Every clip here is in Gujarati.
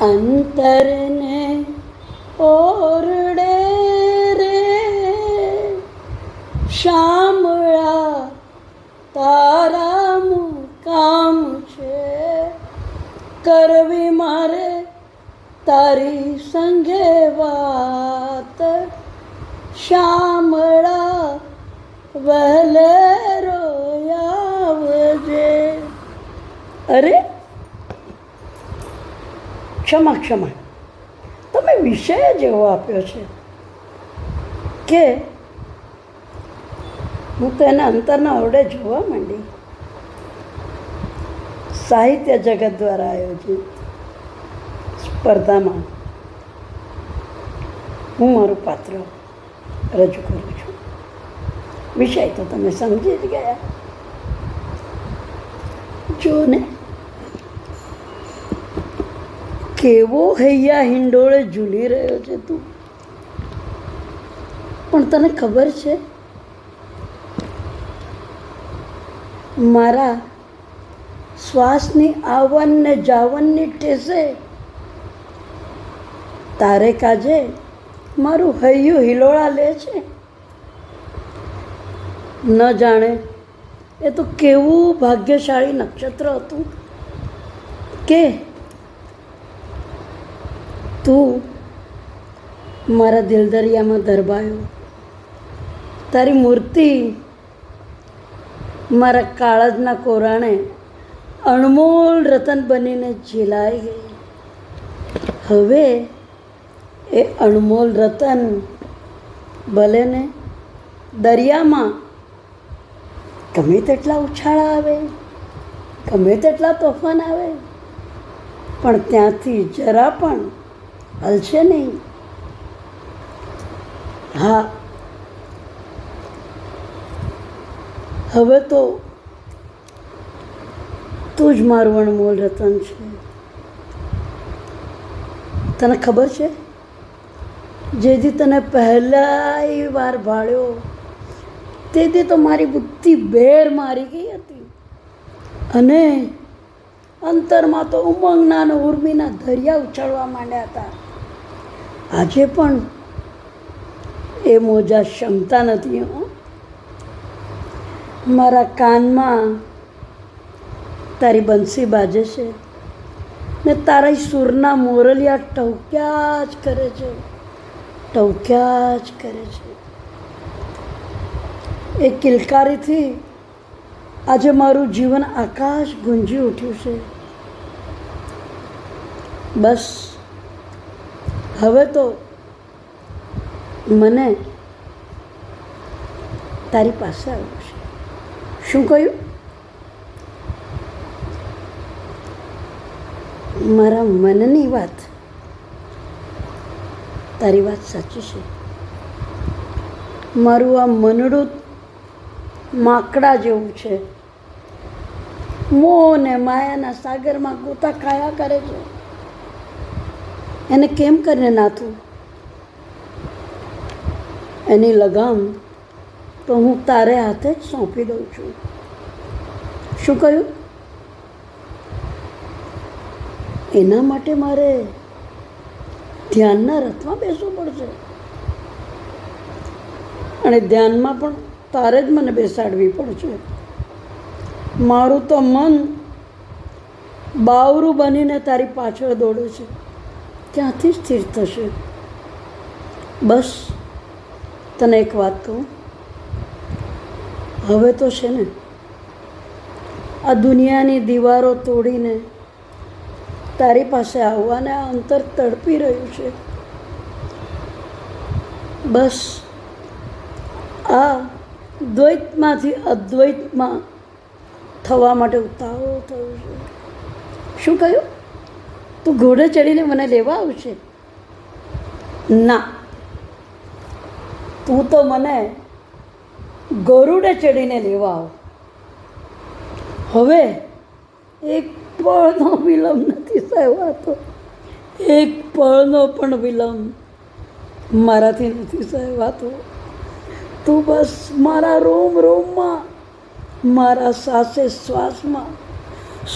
અંતરને ઓરડે રે શામળા તારા મુકામ છે, કરવી મારે તારી સંગે વાત, શામળા વહેલે રોયાવજે. અરે ક્ષમા ક્ષમા, તમે વિષય જ એવો આપ્યો છે કે હું તો એના અંતરના ઓરડે જોવા માંડી. સાહિત્ય જગત દ્વારા આયોજિત સ્પર્ધામાં હું મારું પાત્ર રજૂ કરું છું. વિષય તો તમે સમજી જ ગયા. જો ને કેવો હૈયા હિંડોળે ઝૂલી રહ્યો છે તું. પણ તને ખબર છે મારા શ્વાસની આવન ને જાવનની ઠેસે તારે કાજે મારું હૈયું હિલોળા લે છે. ન જાણે એ તો કેવું ભાગ્યશાળી નક્ષત્ર હતું કે તું મારા દિલદરિયામાં ધરબાયો. તારી મૂર્તિ મારા કાળજના કોરાણે અણમોલ રતન બનીને ઝીલાઈ ગઈ. હવે એ અણમોલ રતન ભલે ને દરિયામાં ગમે તેટલા ઉછાળા આવે, ગમે તેટલા તોફાન આવે, પણ ત્યાંથી જરા પણ હલશે નહીં. હા, હવે તો તું જ મારું અણમોલ રતન છે. તને ખબર છે જેથી તને પહેલી વાર ભાળ્યો તેથી તો મારી બુદ્ધિ બેર મારી ગઈ હતી અને અંતરમાં તો ઉમંગના અને ઉર્મિના દરિયા ઉછળવા માંડ્યા હતા. આજે પણ એ મોજા ક્ષમતા નથી. મારા કાનમાં તારી બંસી બાજે છે ને તારા સૂરના મોરલિયા ટવક્યા જ કરે છે, ટવક્યા જ કરે છે. એ કિલકારીથી આજે મારું જીવન આકાશ ગુંજી ઉઠ્યું છે. બસ હવે તો મને તારી પાસે આવવું છે. શું કહ્યું? મારા મનની વાત, તારી વાત સાચી છે. મારું આ મનડું માકડા જેવું છે, મોહ ને માયાના સાગરમાં ગોતા ખાયા કરે છે. એને કેમ કરીને નાથું? એની લગામ તો હું તારે હાથે જ સોંપી દઉં છું. શું કહ્યું? એના માટે મારે ધ્યાનના રથમાં બેસવું પડશે અને ધ્યાનમાં પણ તારે જ મને બેસાડવી પડશે. મારું તો મન બાવરું બનીને તારી પાછળ દોડે છે, ક્યાંથી સ્થિર થશે? બસ તને એક વાત કહું, હવે તો છે ને આ દુનિયાની દીવારો તોડીને તારી પાસે આવવાને આ અંતર તડપી રહ્યું છે. બસ આ દ્વૈતમાંથી અદ્વૈતમાં થવા માટે ઉતાવળ થયું છે. શું કહ્યું? તું ઘોડે ચડીને મને લેવા આવશે? ના, તું તો મને ગરુડે ચડીને લેવા આવ. હવે એક પળનો વિલંબ નથી સહેવાતો, એક પળનો પણ વિલંબ મારાથી નથી સહેવાતો. તું બસ મારા રોમ રોમમાં, મારા શ્વાસે શ્વાસમાં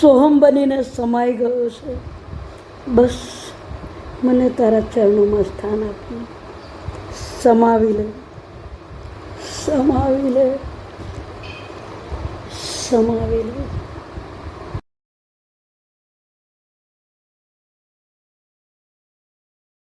સોહમ બનીને સમાઈ ગયો છે. બસ મને તારા ચરણોમાં સ્થાન આપી સમાવી લે, સમાવી લે, સમાવી લે.